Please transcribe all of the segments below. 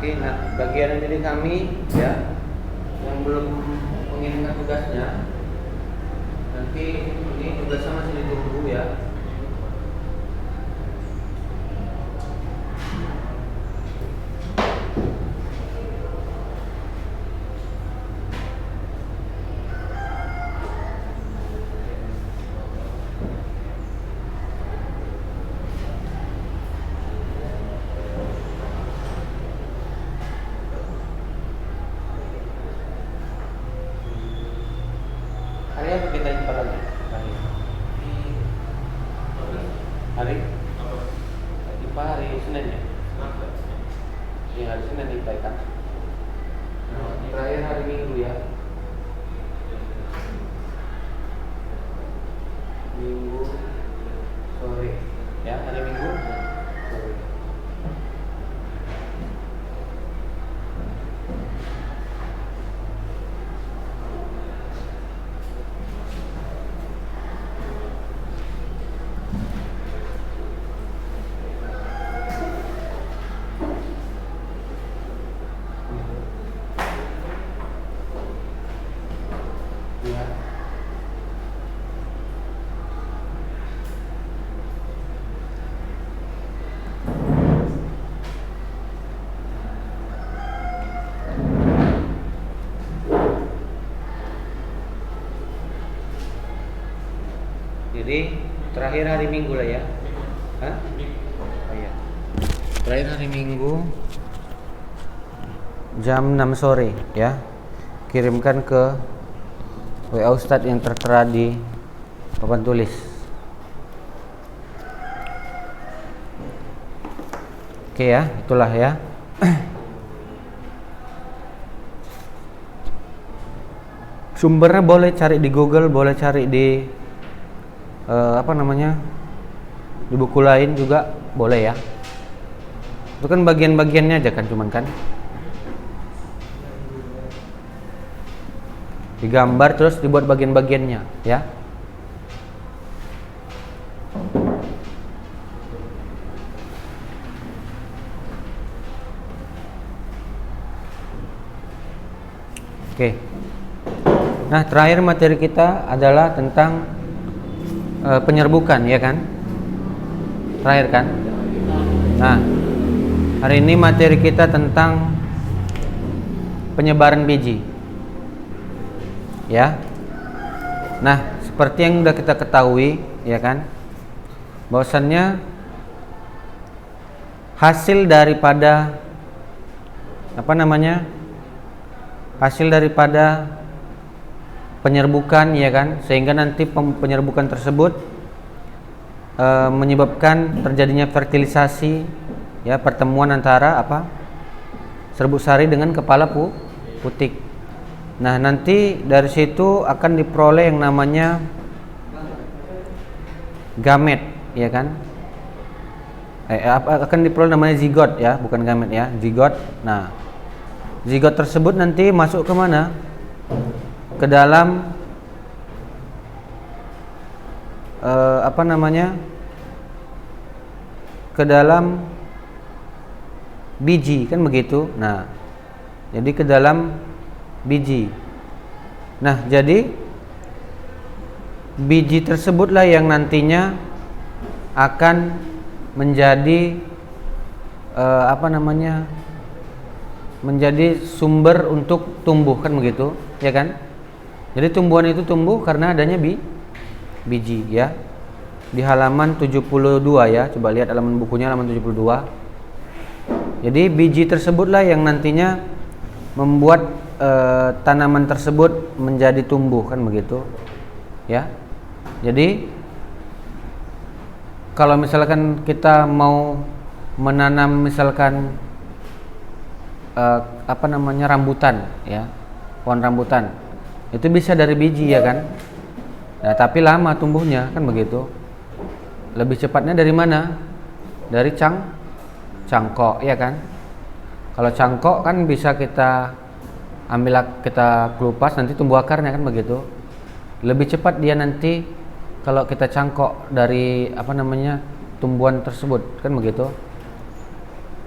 Oke, nah bagian dari kami ya yang belum mengirimkan tugasnya, nanti ini tugasnya masih ditunggu ya. Hari apa kita jumpa lagi? Hari jumpa hari Senin ya? Iya, hari Senin jumpa kan? Nah, terakhir hari Minggu ya. Minggu sore ya, hari Minggu sore. Ya. Jadi terakhir hari Minggu lah ya. Hah? Oh iya. Terakhir hari Minggu jam 6 sore ya. Kirimkan ke WA Ustadz yang tertera di papan tulis. Oke ya, itulah ya. Sumbernya boleh cari di Google, boleh cari di di buku lain juga boleh ya. Itu kan bagian-bagiannya aja kan, cuman kan digambar terus dibuat bagian-bagiannya ya. Oke. Nah, terakhir materi kita adalah tentang penyerbukan ya kan? Terakhir kan? Nah, hari ini materi kita tentang penyebaran biji. Ya. Nah, seperti yang sudah kita ketahui, ya kan? Bahwasannya hasil daripada hasil daripada penyerbukan, ya kan? Sehingga nanti penyerbukan tersebut menyebabkan terjadinya fertilisasi, ya, pertemuan antara serbuk sari dengan kepala putik. Nah, nanti dari situ akan diperoleh yang namanya gamet, ya kan? Akan diperoleh namanya zigot ya, bukan gamet ya, zigot. Nah, zigot tersebut nanti masuk ke mana? Ke dalam ke dalam biji kan begitu. Nah, jadi ke dalam biji. Nah, jadi biji tersebutlah yang nantinya akan menjadi menjadi sumber untuk tumbuh kan begitu, ya kan? Jadi tumbuhan itu tumbuh karena adanya biji ya. Di halaman 72 ya, coba lihat halaman bukunya, halaman 72. Jadi biji tersebutlah yang nantinya membuat tanaman tersebut menjadi tumbuh kan begitu ya. Jadi kalau misalkan kita mau menanam misalkan rambutan ya, pohon rambutan itu bisa dari biji ya kan. Nah, tapi lama tumbuhnya kan begitu. Lebih cepatnya dari mana? Dari cangkok ya kan. Kalau cangkok kan bisa kita kita kelupas, nanti tumbuh akarnya kan begitu. Lebih cepat dia nanti kalau kita cangkok dari tumbuhan tersebut kan begitu.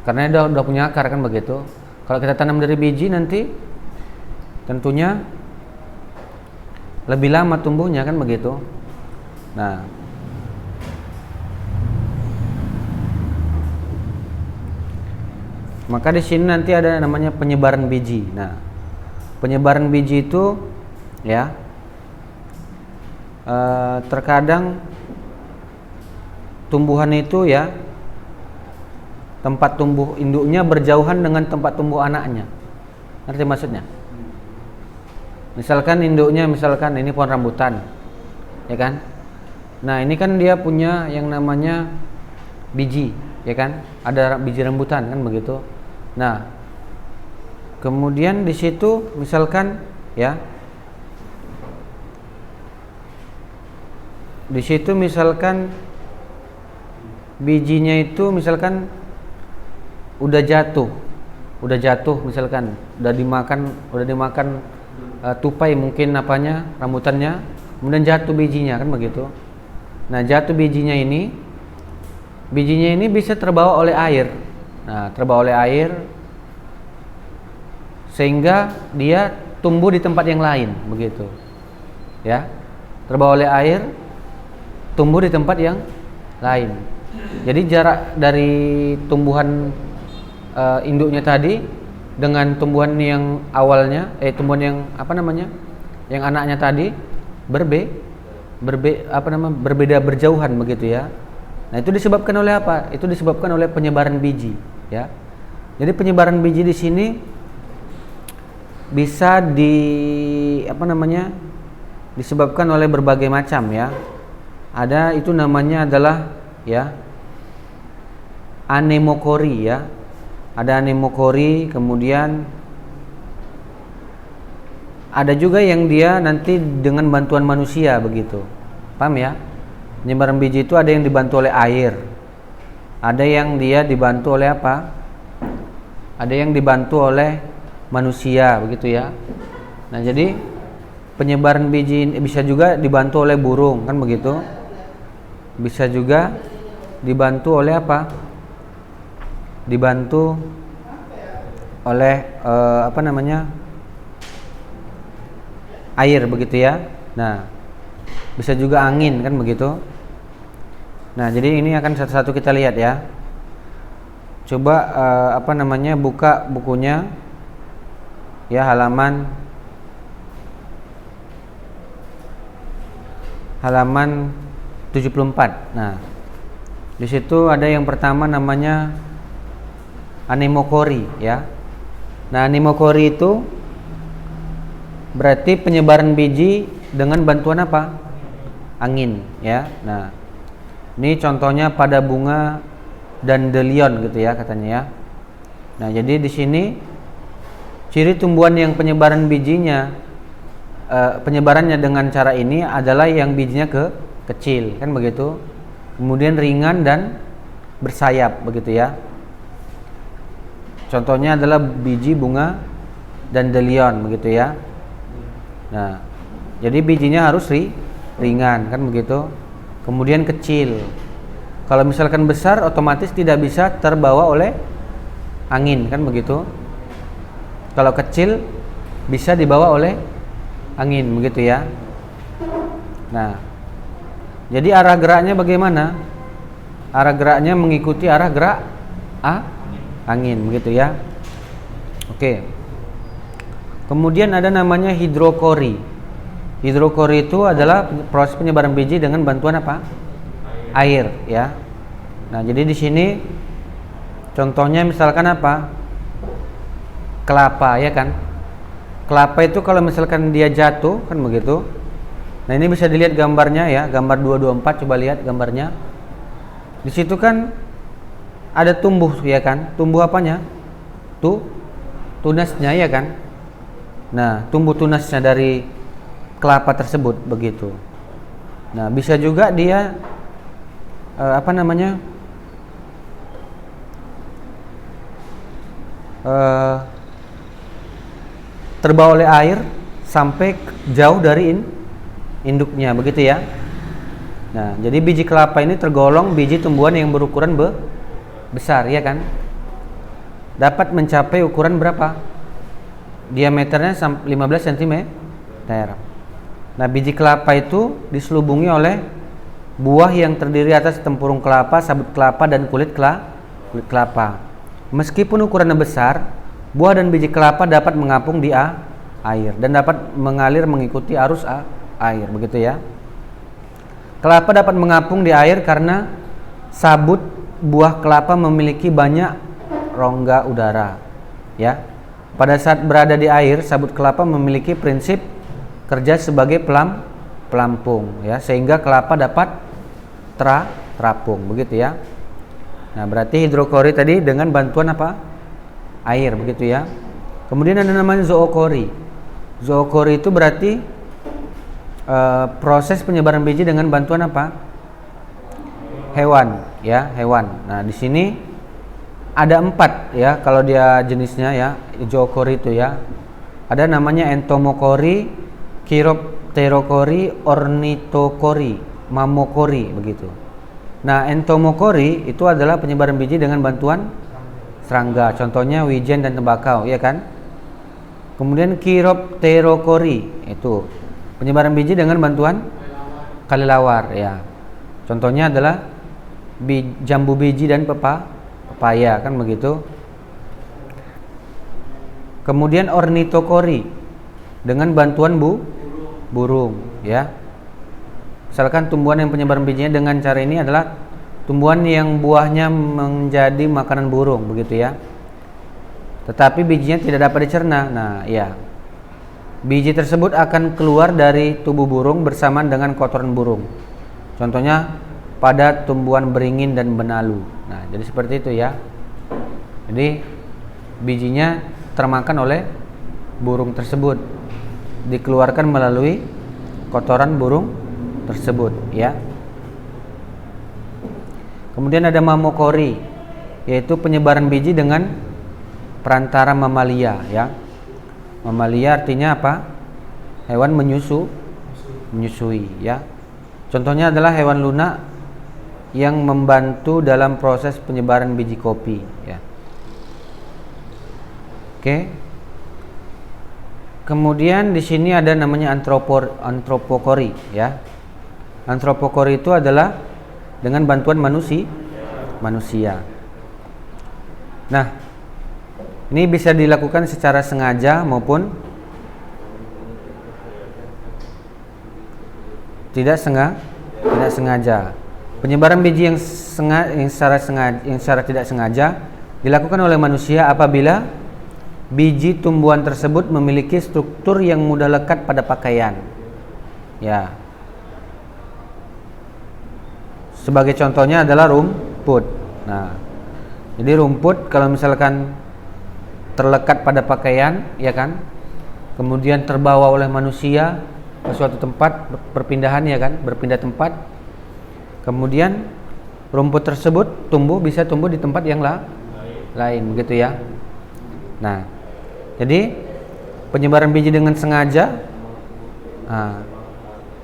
Karena dia udah punya akar kan begitu. Kalau kita tanam dari biji nanti tentunya lebih lama tumbuhnya, kan begitu. Nah, maka di sini nanti ada namanya penyebaran biji. Nah, penyebaran biji itu ya terkadang tumbuhan itu ya tempat tumbuh induknya berjauhan dengan tempat tumbuh anaknya. Ngerti maksudnya? Misalkan induknya, misalkan ini pohon rambutan, ya kan? Nah, ini kan dia punya yang namanya biji, ya kan? Ada biji rambutan, kan begitu. Nah, kemudian di situ misalkan ya, di situ misalkan bijinya itu misalkan udah jatuh misalkan udah dimakan tupai mungkin apanya rambutannya, kemudian jatuh bijinya, kan begitu. Nah, jatuh bijinya ini bisa terbawa oleh air. Nah, terbawa oleh air sehingga dia tumbuh di tempat yang lain, begitu. Ya. Terbawa oleh air, tumbuh di tempat yang lain. Jadi jarak dari tumbuhan induknya tadi dengan tumbuhan yang awalnya, tumbuhan yang yang anaknya tadi berbeda berjauhan, begitu ya. Nah, itu disebabkan oleh apa? Itu disebabkan oleh penyebaran biji, ya. Jadi penyebaran biji di sini bisa disebabkan oleh berbagai macam, ya. Ada itu namanya adalah ya anemokori, ya. Ada anemokori, kemudian ada juga yang dia nanti dengan bantuan manusia, begitu. Paham ya? Penyebaran biji itu ada yang dibantu oleh air, ada yang dia dibantu oleh apa? Ada yang dibantu oleh manusia, begitu ya. Nah, jadi penyebaran biji bisa juga dibantu oleh burung, kan begitu. Bisa juga dibantu oleh apa? Dibantu oleh air, begitu ya. Nah, bisa juga angin, kan begitu. Nah, jadi ini akan satu-satu kita lihat ya. Coba buka bukunya ya, halaman 74. Nah, di situ ada yang pertama namanya anemokori, ya. Nah, anemokori itu berarti penyebaran biji dengan bantuan apa? Angin, ya. Nah, ini contohnya pada bunga dandelion, gitu ya katanya ya. Nah, jadi di sini ciri tumbuhan yang penyebaran bijinya penyebarannya dengan cara ini adalah yang bijinya kecil, kan begitu. Kemudian ringan dan bersayap, begitu ya. Contohnya adalah biji bunga dandelion, begitu ya. Nah, jadi bijinya harus ringan, kan begitu. Kemudian kecil. Kalau misalkan besar, otomatis tidak bisa terbawa oleh angin, kan begitu. Kalau kecil bisa dibawa oleh angin, begitu ya. Nah, jadi arah geraknya bagaimana? Arah geraknya mengikuti arah gerak angin, begitu ya. Oke. Kemudian ada namanya hidrokori. Hidrokori itu adalah proses penyebaran biji dengan bantuan apa? Air, ya. Nah, jadi di sini contohnya misalkan apa? Kelapa, ya kan? Kelapa itu kalau misalkan dia jatuh, kan begitu. Nah, ini bisa dilihat gambarnya ya, gambar 224, coba lihat gambarnya. Di situ kan ada tumbuh, ya kan? Tumbuh apanya? Tunasnya, ya kan? Nah, tumbuh tunasnya dari kelapa tersebut, begitu. Nah, bisa juga dia terbawa oleh air sampai jauh dari induknya, begitu ya. Nah, jadi biji kelapa ini tergolong biji tumbuhan yang berukuran besar, ya kan. dapat mencapai ukuran berapa? Diameternya 15 cm. Nah, biji kelapa itu diselubungi oleh buah yang terdiri atas tempurung kelapa, sabut kelapa, dan kulit kelapa. Meskipun ukurannya besar, buah dan biji kelapa dapat mengapung di air dan dapat mengalir mengikuti arus air, begitu ya. Kelapa dapat mengapung di air karena sabut buah kelapa memiliki banyak rongga udara, ya. Pada saat berada di air, sabut kelapa memiliki prinsip kerja sebagai pelampung, ya, sehingga kelapa dapat terapung, begitu ya. Nah, berarti hidrokori tadi dengan bantuan apa? Air, begitu ya. Kemudian ada namanya zookori. Zookori itu berarti proses penyebaran biji dengan bantuan apa? Hewan, ya, hewan. Nah, di sini ada 4 ya kalau dia jenisnya ya, zookori itu ya. Ada namanya entomokori, chiropterokori, ornitokori, mamokori, begitu. Nah, entomokori itu adalah penyebaran biji dengan bantuan serangga, contohnya wijen dan tembakau, ya kan? Kemudian chiropterokori itu penyebaran biji dengan bantuan kelelawar, ya. Contohnya adalah jambu biji dan pepaya, kan begitu. Kemudian ornitokori dengan bantuan burung, ya. Misalkan tumbuhan yang penyebaran bijinya dengan cara ini adalah tumbuhan yang buahnya menjadi makanan burung, begitu ya. Tetapi bijinya tidak dapat dicerna. Nah, ya. Biji tersebut akan keluar dari tubuh burung bersamaan dengan kotoran burung. Contohnya pada tumbuhan beringin dan benalu. Nah, jadi seperti itu ya. Jadi bijinya termakan oleh burung tersebut, dikeluarkan melalui kotoran burung tersebut, ya. Kemudian ada mamokori, yaitu penyebaran biji dengan perantara mamalia, ya. Mamalia artinya apa? Hewan menyusui, ya. Contohnya adalah hewan lunak yang membantu dalam proses penyebaran biji kopi, ya. Oke. Kemudian di sini ada namanya antropokori, ya. Antropokori itu adalah dengan bantuan manusia. Nah, ini bisa dilakukan secara sengaja maupun tidak sengaja. Penyebaran biji yang secara tidak sengaja dilakukan oleh manusia apabila biji tumbuhan tersebut memiliki struktur yang mudah lekat pada pakaian, ya. Sebagai contohnya adalah rumput. Nah, jadi rumput kalau misalkan terlekat pada pakaian, ya kan, kemudian terbawa oleh manusia ke suatu tempat perpindahan, ya kan, berpindah tempat, kemudian rumput tersebut bisa tumbuh di tempat yang lain, begitu ya. Nah, jadi penyebaran biji dengan sengaja,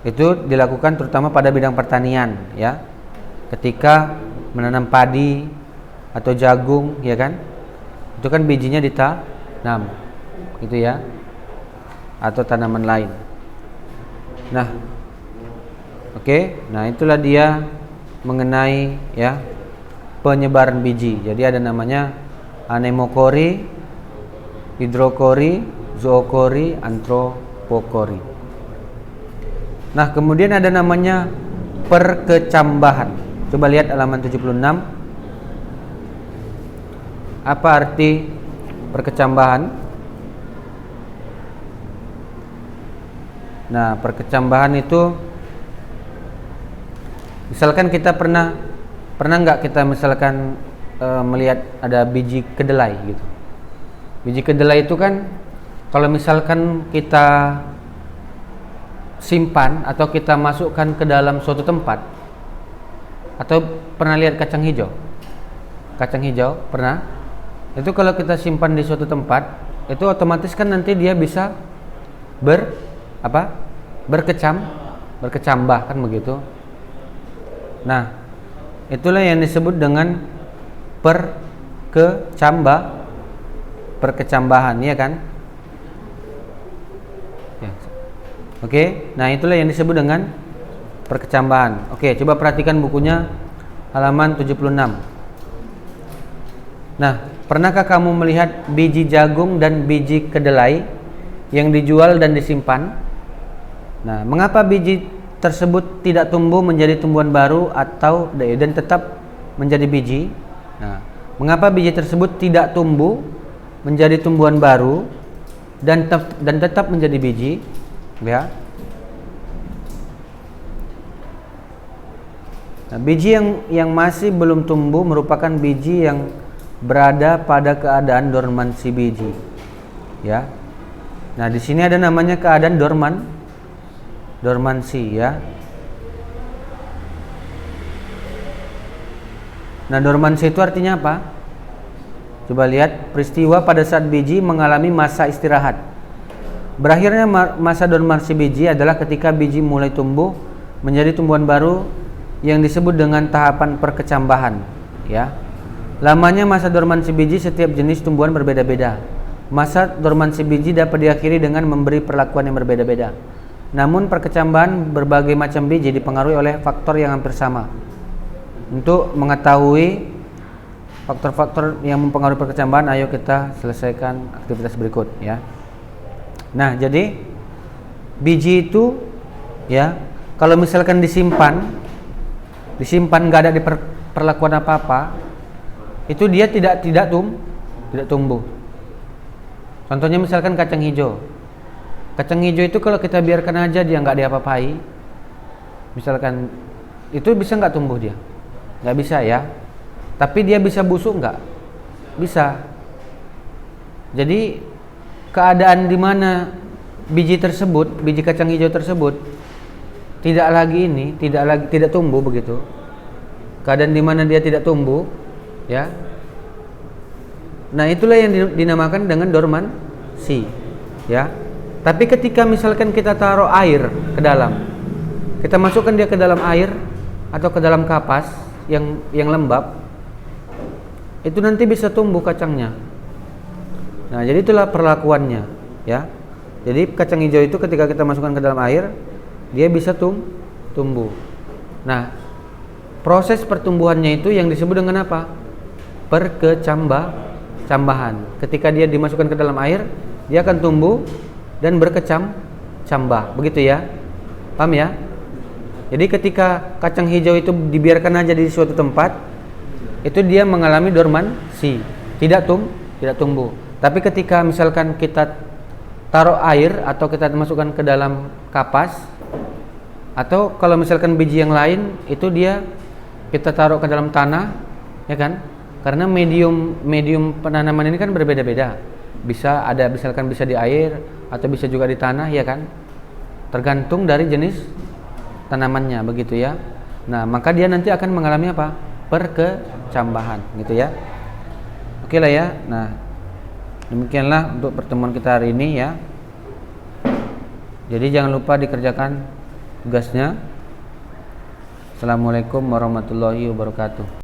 itu dilakukan terutama pada bidang pertanian, ya. Ketika menanam padi atau jagung, ya kan, itu kan bijinya ditanam, gitu ya, atau tanaman lain. Nah, oke. Nah, itulah dia mengenai, ya, penyebaran biji. Jadi ada namanya anemokori, hidrokori, zookori, antropokori. Nah, kemudian ada namanya perkecambahan. Coba lihat halaman 76. Apa arti perkecambahan? Nah, perkecambahan itu misalkan kita pernah nggak kita misalkan melihat ada biji kedelai gitu. Biji kedelai itu kan kalau misalkan kita simpan atau kita masukkan ke dalam suatu tempat, atau pernah lihat kacang hijau? Kacang hijau pernah? Itu kalau kita simpan di suatu tempat, itu otomatis kan nanti dia bisa berkecambah, kan begitu. Nah, itulah yang disebut dengan perkecambahan, ya kan? Ya. Oke, nah itulah yang disebut dengan perkecambahan. Oke, coba perhatikan bukunya halaman 76. Nah, pernahkah kamu melihat biji jagung dan biji kedelai yang dijual dan disimpan? Nah, mengapa biji tersebut tidak tumbuh menjadi tumbuhan baru atau dan tetap menjadi biji? Nah, mengapa biji tersebut tidak tumbuh menjadi tumbuhan baru dan tetap menjadi biji? Ya. Nah, biji yang masih belum tumbuh merupakan biji yang berada pada keadaan dormansi biji. Ya. Nah, di sini ada namanya keadaan dormansi, ya. Nah, dormansi itu artinya apa? Coba lihat, peristiwa pada saat biji mengalami masa istirahat. Berakhirnya masa dormansi biji adalah ketika biji mulai tumbuh menjadi tumbuhan baru yang disebut dengan tahapan perkecambahan, ya. Lamanya masa dormansi biji setiap jenis tumbuhan berbeda-beda. Masa dormansi biji dapat diakhiri dengan memberi perlakuan yang berbeda-beda. Namun perkecambahan berbagai macam biji dipengaruhi oleh faktor yang hampir sama. Untuk mengetahui faktor-faktor yang mempengaruhi perkecambahan, ayo kita selesaikan aktivitas berikut, ya. Nah, jadi biji itu, ya, kalau misalkan disimpan nggak ada perlakuan apa-apa, itu dia tidak tumbuh. Contohnya misalkan kacang hijau. Kacang hijau itu kalau kita biarkan aja dia nggak diapa-apai, misalkan itu bisa nggak tumbuh dia? Nggak bisa, ya. Tapi dia bisa busuk nggak? Bisa. Jadi keadaan di mana biji kacang hijau tersebut tidak tumbuh begitu. Keadaan di mana dia tidak tumbuh, ya. Nah, itulah yang dinamakan dengan dormansi, ya. Tapi ketika misalkan kita taruh air ke dalam, kita masukkan dia ke dalam air atau ke dalam kapas yang lembab, itu nanti bisa tumbuh kacangnya. Nah, jadi itulah perlakuannya, ya. Jadi kacang hijau itu ketika kita masukkan ke dalam air, dia bisa tumbuh. Nah, proses pertumbuhannya itu yang disebut dengan apa? Perkecambahan. Ketika dia dimasukkan ke dalam air, dia akan tumbuh dan berkecambah, begitu, ya. Paham, ya? Jadi ketika kacang hijau itu dibiarkan aja di suatu tempat, itu dia mengalami dormansi, tidak tumbuh. Tapi ketika misalkan kita taruh air atau kita masukkan ke dalam kapas, atau kalau misalkan biji yang lain itu dia kita taruh ke dalam tanah, ya kan? Karena medium penanaman ini kan berbeda-beda. Bisa ada misalkan bisa di air atau bisa juga di tanah, ya kan? Tergantung dari jenis tanamannya, begitu, ya. Nah, maka dia nanti akan mengalami apa? Perkecambahan, gitu, ya. Oke lah, ya. Nah, demikianlah untuk pertemuan kita hari ini, ya. Jadi jangan lupa dikerjakan tugasnya. Assalamualaikum warahmatullahi wabarakatuh.